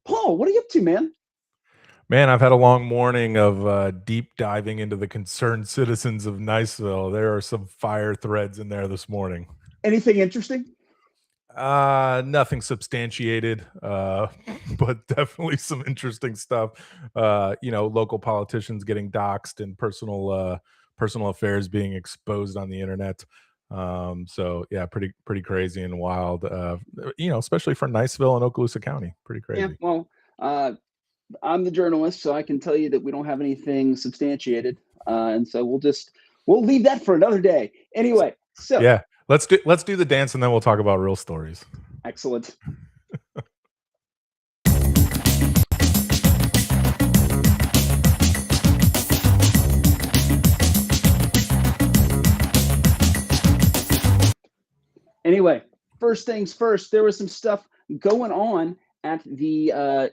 Paul, what are you up to, man? Man, I've had a long morning of deep diving into the concerned citizens of Niceville. There are some fire threads in there this morning. Anything interesting? Nothing substantiated, but definitely some interesting stuff. Local politicians getting doxxed and personal affairs being exposed on the internet. So yeah, pretty crazy and wild. Especially for Niceville and Okaloosa County, pretty Yeah, crazy. well, uh, I'm the journalist, so I can tell you that we don't have anything substantiated, and so we'll leave that for another day. Anyway, so Yeah, let's do the dance and then we'll talk about real stories. excellent. Anyway, first things first, there was some stuff going on at the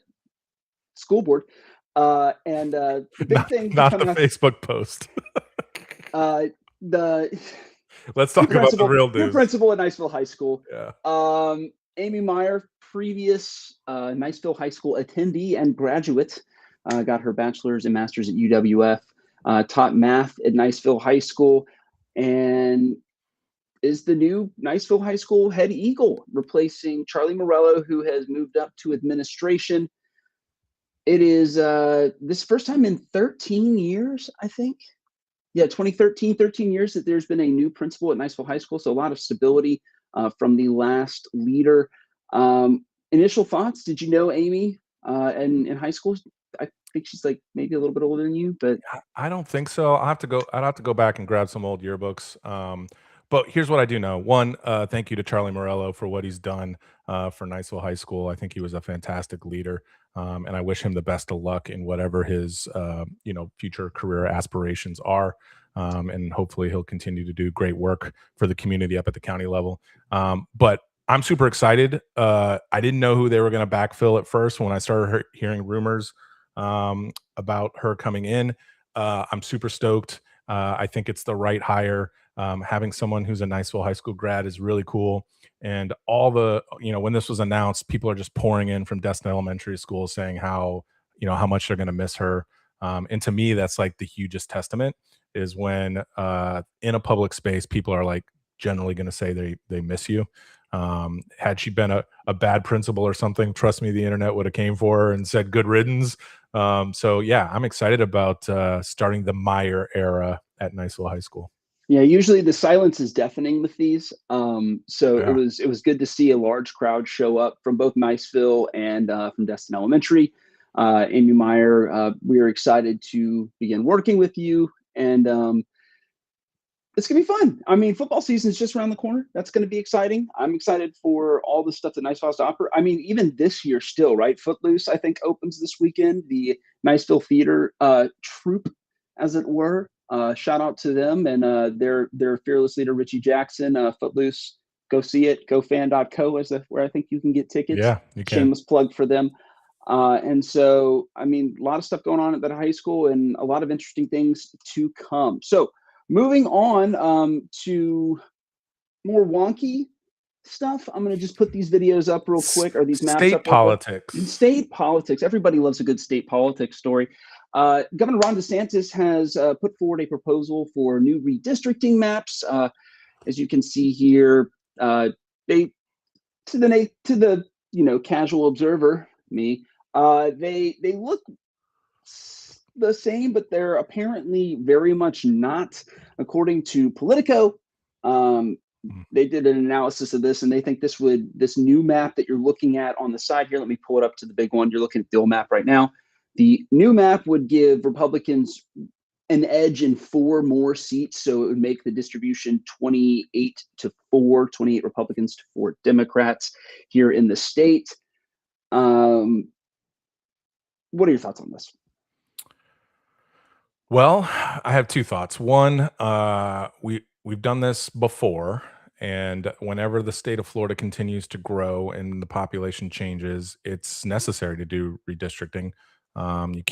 school board, and the big not thing not the coming out. Facebook post. The Let's talk about the real new news. principal at Niceville High School. Yeah. Amy Meyer, previous Niceville High School attendee and graduate, got her bachelor's and master's at UWF, taught math at Niceville High School, and is the new Niceville High School head eagle, replacing Charlie Morello, who has moved up to administration. It is this first time in 13 years, I think. Yeah, 2013, 13 years that there's been a new principal at Niceville High School. So a lot of stability from the last leader. Initial thoughts? Did you know Amy in high school? I think she's like maybe a little bit older than you, but I don't think so. I'd have to go back and grab some old yearbooks. But here's what I do know. One, thank you to Charlie Morello for what he's done for Niceville High School. I think he was a fantastic leader, and I wish him the best of luck in whatever his future career aspirations are. And hopefully he'll continue to do great work for the community up at the county level. But I'm super excited. I didn't know who they were going to backfill at first when I started hearing rumors about her coming in. I'm super stoked. I think it's the right hire. Having someone who's a Niceville High School grad is really cool. And when this was announced, people are just pouring in from Destin Elementary School saying how much they're going to miss her. And to me, that's like the hugest testament is when in a public space, people are like generally going to say they miss you. Had she been a bad principal or something, trust me, the internet would have came for her and said good riddance. So yeah, I'm excited about starting the Meyer era at Niceville High School. yeah, usually the silence is deafening with these. So Yeah. it was good to see a large crowd show up from both Niceville and from Destin Elementary. Amy Meyer, we are excited to begin working with you, and it's gonna be fun. I mean, football season is just around the corner. That's gonna be exciting. I'm excited for all the stuff that Niceville has to offer. I mean, even this year still, right? Footloose, I think, opens this weekend. The Niceville Theater troupe, as it were. Shout out to them and their fearless leader, Richie Jackson. Footloose, go see it. GoFan.co is where I think you can get tickets. Yeah, you can. Shameless plug for them. And so, I mean, a lot of stuff going on at that high school and a lot of interesting things to come. So, moving on to more wonky stuff. I'm going to just put these videos up real quick, or these maps State up real quick. politics. State politics. Everybody loves a good state politics story. Governor Ron DeSantis has put forward a proposal for new redistricting maps. As you can see here, they to the casual observer, me, they look the same, but they're apparently very much not. According to Politico, they did an analysis of this, and they think this new map that you're looking at on the side here. Let me pull it up to the big one. You're looking at the old map right now. The new map would give Republicans an edge in 4 more seats, so it would make the distribution 28 to 4, 28 Republicans to 4 Democrats here in the state. What are your thoughts on this? Well, I have two thoughts. One, we've done this before, and whenever the state of Florida continues to grow and the population changes, it's necessary to do redistricting. You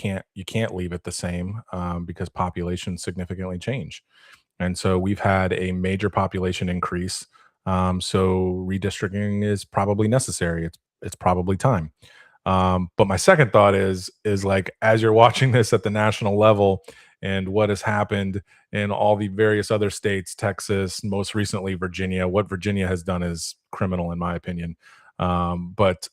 can't leave it the same because populations significantly change, and so we've had a major population increase. So redistricting is probably necessary. It's probably time. But my second thought is like, as you're watching this at the national level and what has happened in all the various other states, Texas, most recently Virginia, what Virginia has done is criminal in my opinion. But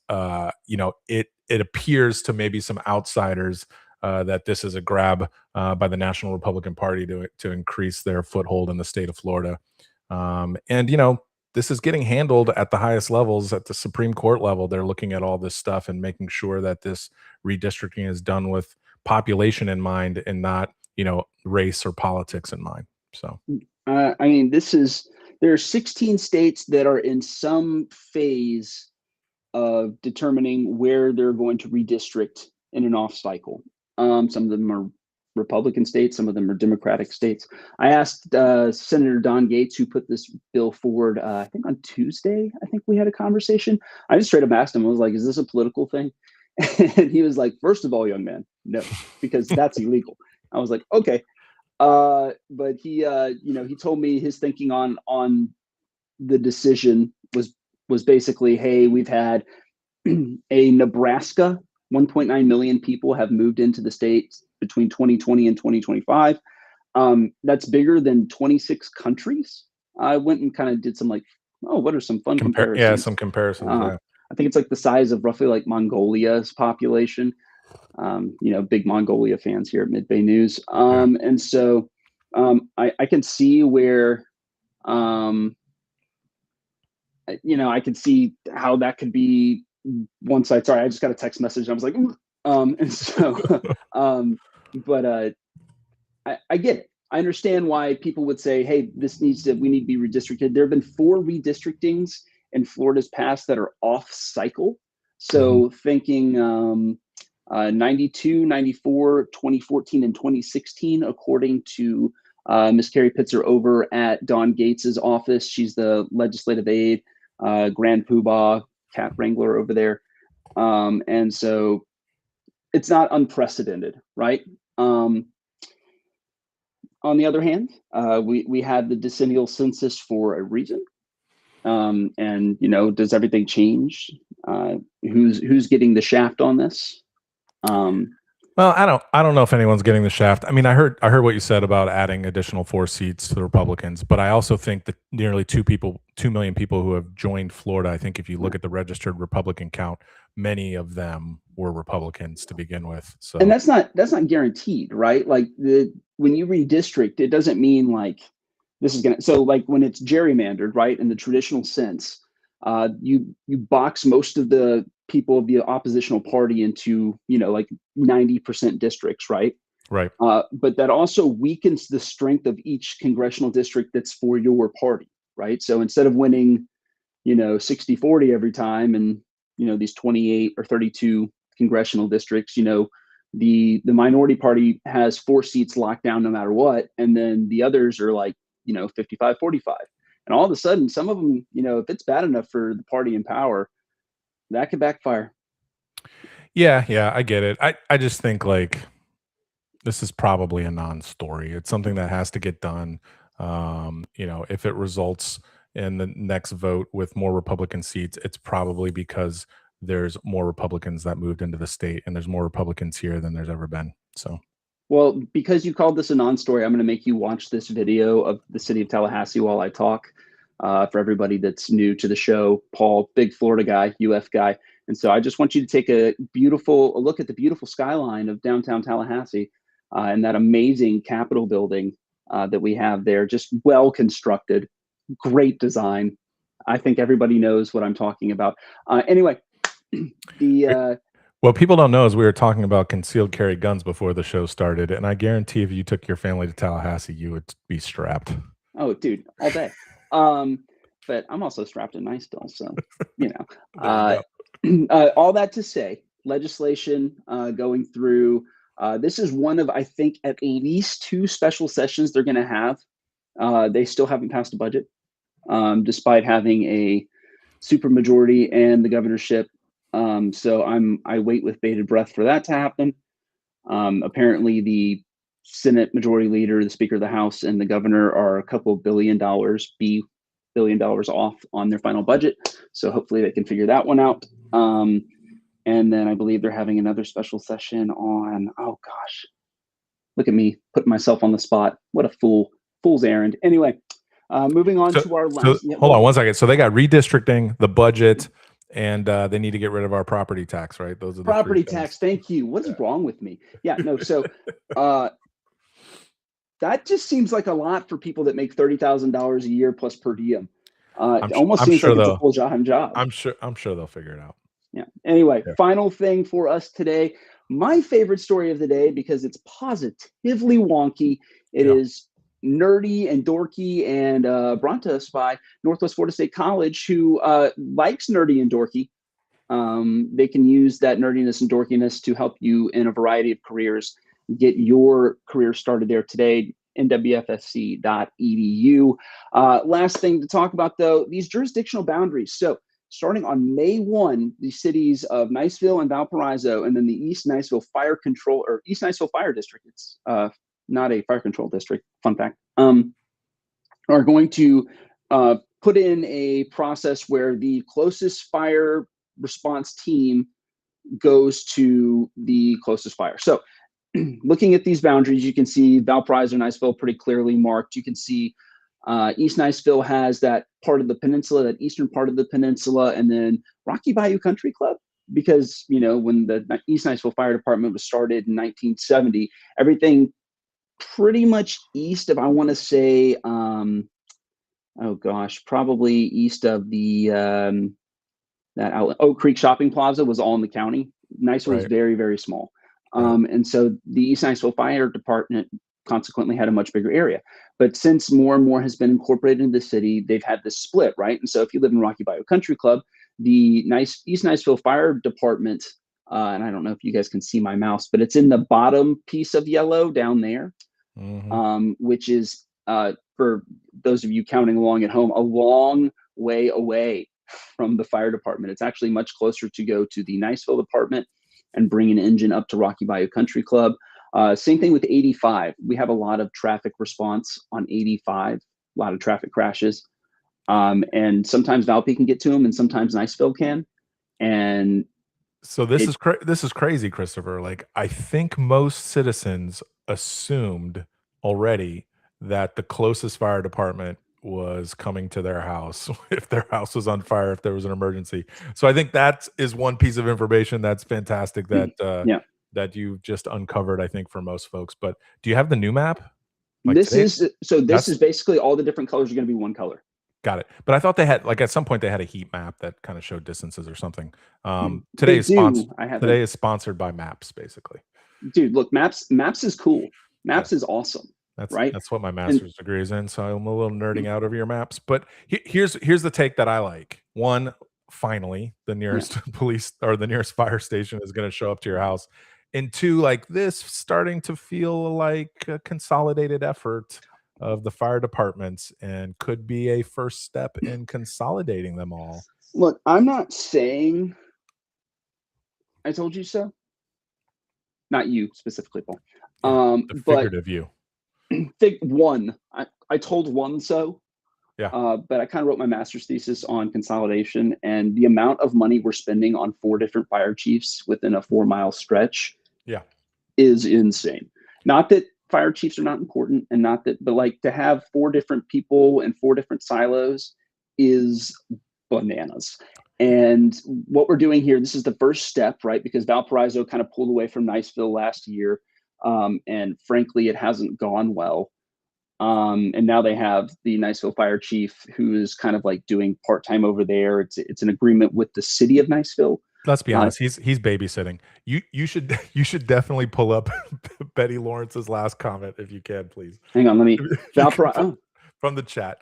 you know, it appears to maybe some outsiders that this is a grab by the National Republican Party to increase their foothold in the state of Florida. And you know, this is getting handled at the highest levels at the Supreme Court level. They're looking at all this stuff and making sure that this redistricting is done with population in mind and not, you know, race or politics in mind. So, I mean, there are 16 states that are in some phase of determining where they're going to redistrict in an off cycle. Some of them are Republican states, some of them are Democratic states. I asked Senator Don Gates, who put this bill forward, I think on Tuesday, I think we had a conversation. I just straight up asked him, I was like, is this a political thing? And he was like, first of all, young man, no, because that's illegal. I was like, okay. But he, you know, he told me his thinking on the decision was basically, hey, we've had a Nebraska, 1.9 million people have moved into the state between 2020 and 2025. That's bigger than 26 countries. I went and kind of did some like, oh, what are some fun comparisons? Yeah, some comparisons. Yeah. I think it's like the size of roughly like Mongolia's population. You know, big Mongolia fans here at Midbay News. And so I can see where, you know, I could see how that could be one side. Sorry, I just got a text message. I was like, and so, but I get it. I understand why people would say, hey, we need to be redistricted. There have been 4 redistrictings in Florida's past that are off cycle. So thinking 92, 94, 2014, and 2016, according to Miss Carrie Pitzer over at Don Gates's office. She's the legislative aide, Grand Poobah, cat wrangler over there. And so it's not unprecedented, right? On the other hand, we had the decennial census for a reason. And you know, does everything change? Who's getting the shaft on this? Well, I don't know if anyone's getting the shaft. I mean, I heard what you said about adding additional 4 seats to the Republicans, but I also think that nearly 2 million people who have joined Florida, I think if you look at the registered Republican count, many of them were Republicans to begin with. So, and that's not guaranteed, right? Like when you redistrict, it doesn't mean like this is gonna. So like when it's gerrymandered, right, in the traditional sense, you box most of the people of the oppositional party into, you know, like 90% districts, right? Right. But that also weakens the strength of each congressional district that's for your party, right? So instead of winning, you know, 60-40 every time and, you know, these 28 or 32 congressional districts, you know, the minority party has 4 seats locked down no matter what. And then the others are like, you know, 55-45. And all of a sudden, some of them, you know, if it's bad enough for the party in power, that could backfire. Yeah, I get it. I just think like this is probably a non-story. It's something that has to get done. You know, if it results in the next vote with more Republican seats, it's probably because there's more Republicans that moved into the state, and there's more Republicans here than there's ever been. So, well, because you called this a non-story, I'm going to make you watch this video of the city of Tallahassee while I talk. For everybody that's new to the show, Paul, big Florida guy, UF guy. And so I just want you to take a look at the beautiful skyline of downtown Tallahassee and that amazing Capitol building that we have there, just well constructed, great design. I think everybody knows what I'm talking about. Anyway, what people don't know is we were talking about concealed carry guns before the show started, and I guarantee if you took your family to Tallahassee, you would be strapped. Oh, dude, all day. But I'm also strapped in Niceville, so you know. All that to say, legislation going through. This is one of, I think, at least 2 special sessions they're going to have. They still haven't passed a budget, despite having a supermajority and the governorship. So I wait with bated breath for that to happen. Apparently, the Senate Majority Leader, the Speaker of the House, and the governor are a couple $1 billion off on their final budget. So hopefully they can figure that one out. And then I believe they're having another special session on, oh gosh, look at me putting myself on the spot. What a fool's errand. Anyway, moving on to our last. So hold on one second. So they got redistricting, the budget, and they need to get rid of our property tax, right? Those are the property three things. tax. Thank you. What is wrong with me? Yeah, no. So that just seems like a lot for people that make $30,000 a year plus per diem. It almost seems like it's a full-time job. I'm sure they'll figure it out. Yeah. Anyway, final thing for us today. My favorite story of the day, because it's positively wonky. It is nerdy and dorky and brought to us by Northwest Florida State College, who likes nerdy and dorky. They can use that nerdiness and dorkiness to help you in a variety of careers. Get your career started there today, nwfsc.edu. Last thing to talk about, though, these jurisdictional boundaries. So starting on May 1, the cities of Niceville and Valparaiso, and then the East Niceville Fire Control, or East Niceville Fire District, it's not a fire control district, fun fact, are going to put in a process where the closest fire response team goes to the closest fire. So looking at these boundaries, you can see Valparaiso, Niceville pretty clearly marked. You can see East Niceville has that part of the peninsula, that eastern part of the peninsula, and then Rocky Bayou Country Club, because, you know, when the East Niceville Fire Department was started in 1970, everything pretty much east of, I want to say, oh gosh, probably east of the that outlet, Oak Creek Shopping Plaza, was all in the county. Niceville was very, very small. And so the East Niceville Fire Department consequently had a much bigger area. But since more and more has been incorporated into the city, they've had this split, right? And so if you live in Rocky Bayou Country Club, the East Niceville Fire Department, and I don't know if you guys can see my mouse, but it's in the bottom piece of yellow down there, which is, for those of you counting along at home, a long way away from the fire department. It's actually much closer to go to the Niceville department and bring an engine up to Rocky Bayou Country Club. Same thing with 85. We have a lot of traffic response on 85, a lot of traffic crashes. And sometimes Valpy can get to them and sometimes Niceville can. And so this is crazy, Christopher. Like, I think most citizens assumed already that the closest fire department was coming to their house if their house was on fire, if there was an emergency. So I think that is one piece of information that's fantastic that that you've just uncovered, I think, for most folks. But do you have the new map? Like this is basically all the different colors are going to be one color. Got it. But I thought they had, like, at some point they had a heat map that kind of showed distances or something. Today is sponsored by Maps, basically. Dude, look, Maps is cool. Maps is awesome. That's what my master's degree is in. So I'm a little nerding out over your maps. But here's the take that I like. One, finally, the nearest police or the nearest fire station is going to show up to your house. And two, like, this starting to feel like a consolidated effort of the fire departments and could be a first step in consolidating them all. Look, I'm not saying I told you so. Not you specifically, Paul. The figurative you. I told one so. Yeah. But I kind of wrote my master's thesis on consolidation, and the amount of money we're spending on 4 different fire chiefs within a 4-mile stretch is insane. Not that fire chiefs are not important, and not that, but like, to have 4 different people and 4 different silos is bananas. And what we're doing here, this is the first step, right? Because Valparaiso kind of pulled away from Niceville last year. And frankly, it hasn't gone well. And now they have the Niceville fire chief who is kind of like doing part-time over there. It's an agreement with the city of Niceville. Let's be honest, he's babysitting. You should definitely pull up Betty Lawrence's last comment if you can, please. Hang on, let me from the chat.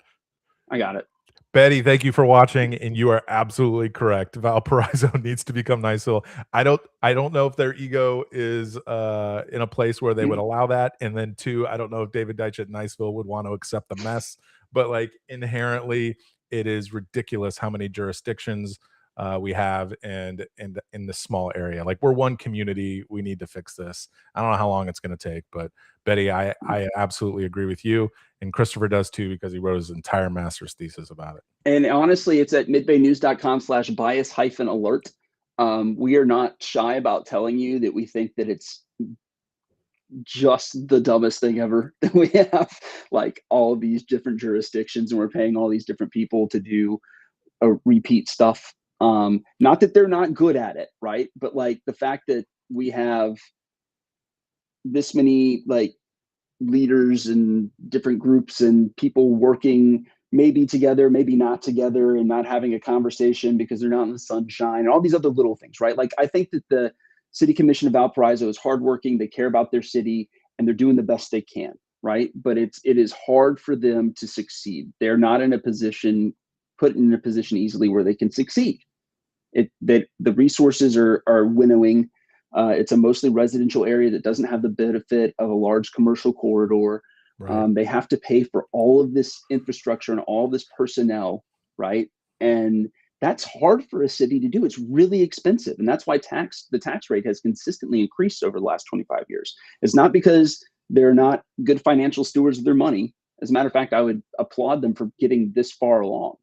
I got it. Betty, thank you for watching, and you are absolutely correct. Valparaiso needs to become Niceville. I don't know if their ego is in a place where they would allow that, and then 2, I don't know if David Deitch at Niceville would want to accept the mess. But like, inherently, it is ridiculous how many jurisdictions we have and in this small area. Like, we're one community. We need to fix this. I don't know how long it's going to take, but Betty, I absolutely agree with you, and Christopher does too, because he wrote his entire master's thesis about it. And honestly, it's at midbaynews.com/bias-alert. We are not shy about telling you that we think that it's just the dumbest thing ever that we have like all these different jurisdictions and we're paying all these different people to do a repeat stuff. Not that they're not good at it, right? But like the fact that we have this many like leaders and different groups and people working maybe together, maybe not together, and not having a conversation because they're not in the sunshine and all these other little things, right? Like I think that the City Commission of Valparaiso is hardworking, they care about their city, and they're doing the best they can, right? But it is hard for them to succeed. They're not in a position, put in a position easily where they can succeed. That the resources are winnowing. It's a mostly residential area that doesn't have the benefit of a large commercial corridor. Right. They have to pay for all of this infrastructure and all this personnel, right? And that's hard for a city to do. It's really expensive, and that's why the tax rate has consistently increased over the last 25 years. It's not because they're not good financial stewards of their money. As a matter of fact, I would applaud them for getting this far along.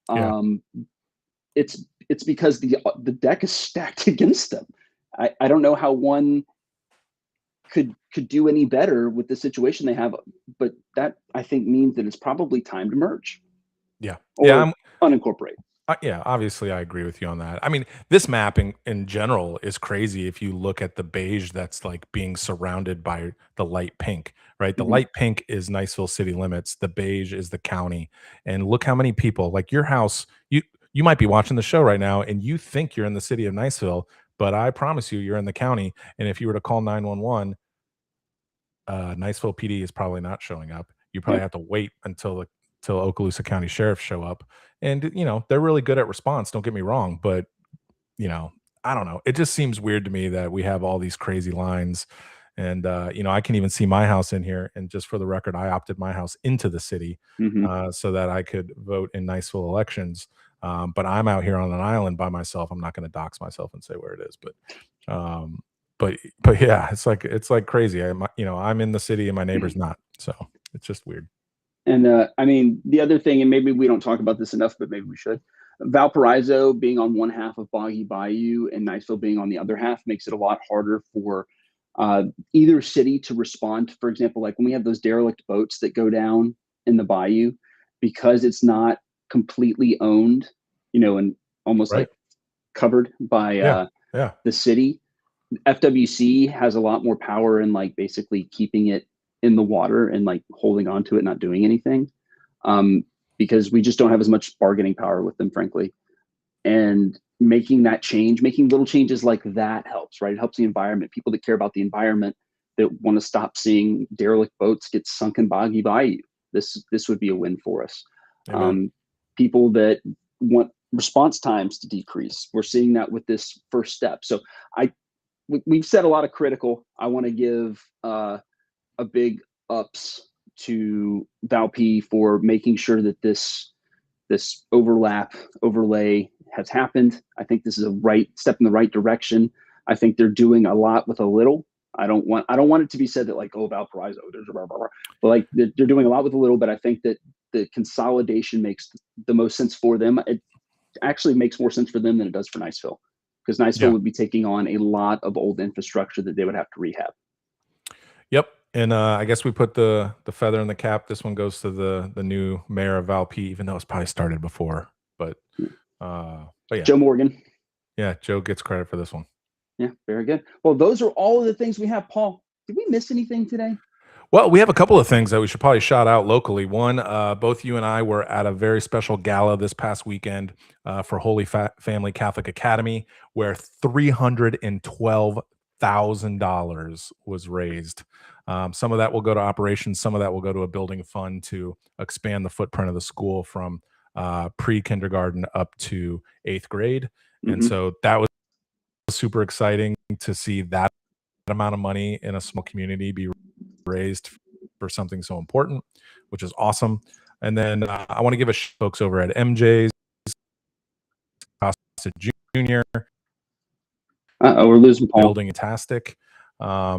Yeah. It's because the deck is stacked against them. I don't know how one could do any better with the situation they have, but that I think means that it's probably time to merge Yeah. Yeah. or unincorporate. Yeah, obviously, I agree with you on that. I mean, this mapping in general is crazy if you look at the beige that's like being surrounded by the light pink, right? The Mhm. light pink is Niceville city limits, the beige is the county. And look how many people, like your house, you might be watching the show right now and you think you're in the city of Niceville, but I promise you you're in the county. And if you were to call 911, Niceville PD is probably not showing up. You probably Yep. have to wait until Okaloosa County sheriffs show up. And they're really good at response, don't get me wrong, but you know, I don't know. It just seems weird to me that we have all these crazy lines. And I can even see my house in here. And just for the record, I opted my house into the city Mhm. so that I could vote in Niceville elections. But I'm out here on an island by myself. I'm not going to dox myself and say where it is, um, but yeah, it's like crazy. I'm in the city and my neighbor's not. So it's just weird. And I mean, the other thing, and maybe we don't talk about this enough, but maybe we should. Valparaiso being on one half of Boggy Bayou and Niceville being on the other half makes it a lot harder for either city to respond. For example, like when we have those derelict boats that go down in the bayou, because it's not completely owned, and almost Right. like covered by Yeah. Yeah. the city. FWC has a lot more power in like basically keeping it in the water and like holding on to it, not doing anything, um, because we just don't have as much bargaining power with them, frankly. And making that change, making little changes like that helps, right? It helps the environment. People that care about the environment that want to stop seeing derelict boats get sunk in Boggy Bayou. This would be a win for us. Amen. People that want response times to decrease. We're seeing that with this first step. So we've said a lot of critical. I want to give a big ups to Valp for making sure that this overlay has happened. I think this is a right step in the right direction. I think they're doing a lot with a little. I don't want it to be said that like, oh, Valparaiso, but like they're doing a lot with a little. But I think that the consolidation makes the most sense for them. It actually makes more sense for them than it does for Niceville, because Niceville Yeah. would be taking on a lot of old infrastructure that they would have to rehab. Yep. And I guess we put the feather in the cap. This one goes to the new mayor of Valp, even though it's probably started before. But yeah, Joe Morgan. yeah, Joe gets credit for this one. Yeah, very good. Well, those are all of the things we have. Paul, did we miss anything today? Well, we have a couple of things that we should probably shout out locally. One, both you and I were at a very special gala this past weekend for Holy Family Catholic Academy, where $312,000 was raised. Some of that will go to operations. Some of that will go to a building fund to expand the footprint of the school from pre-kindergarten up to 8th grade. And Mm-hmm. so that was super exciting to see that amount of money in a small community be raised for something so important, which is awesome. And then I want to give a folks over at MJ's Costa Junior We're losing Paul. building fantastic. Oh,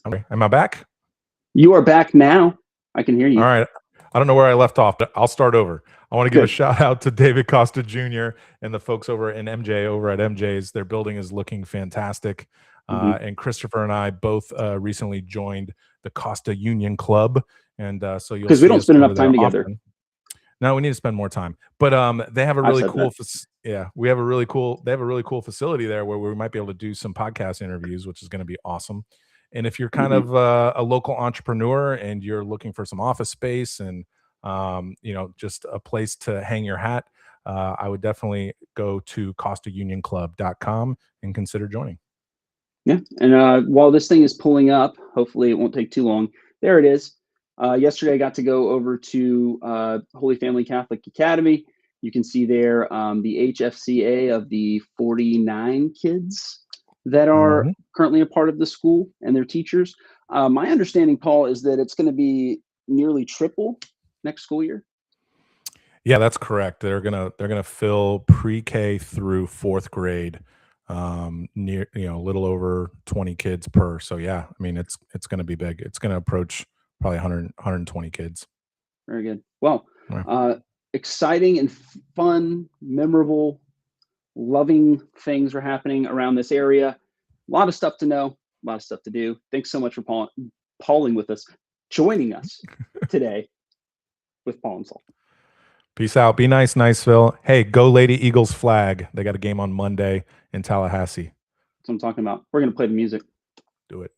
okay. Am I back? You are back now. I can hear you. All right. I don't know where I left off, but I'll start over. I want to give a Good. shout out to David Costa Jr. and the folks over in MJ over at MJ's. Their building is looking fantastic. And Christopher and I both recently joined the Costa Union Club, and so you'll Because we see don't us spend over enough there time together. often. No, we need to spend more time. But they have a I've really said cool, that. we have a really cool, they have a really cool facility there where we might be able to do some podcast interviews, which is going to be awesome. And if you're kind of a local entrepreneur and you're looking for some office space and just a place to hang your hat, I would definitely go to CostaUnionClub.com and consider joining. Yeah, and while this thing is pulling up, hopefully it won't take too long. There it is. Yesterday, I got to go over to Holy Family Catholic Academy. You can see there the HFCA of the 49 kids that are currently a part of the school and their teachers. My understanding, Paul, is that it's going to be nearly triple next school year. Yeah, that's correct. They're gonna fill pre-K through fourth grade, near a little over 20 kids per. So yeah, I mean it's gonna be big. It's gonna approach probably 120 kids. Very good. Well, Yeah. exciting and fun, memorable, loving things are happening around this area. A lot of stuff to know, a lot of stuff to do. Thanks so much for Pauling with us, joining us today with Paul and Saul. Peace out. Be nice, Niceville. Hey, go Lady Eagles flag. They got a game on Monday in Tallahassee. That's what I'm talking about. We're going to play the music. Do it.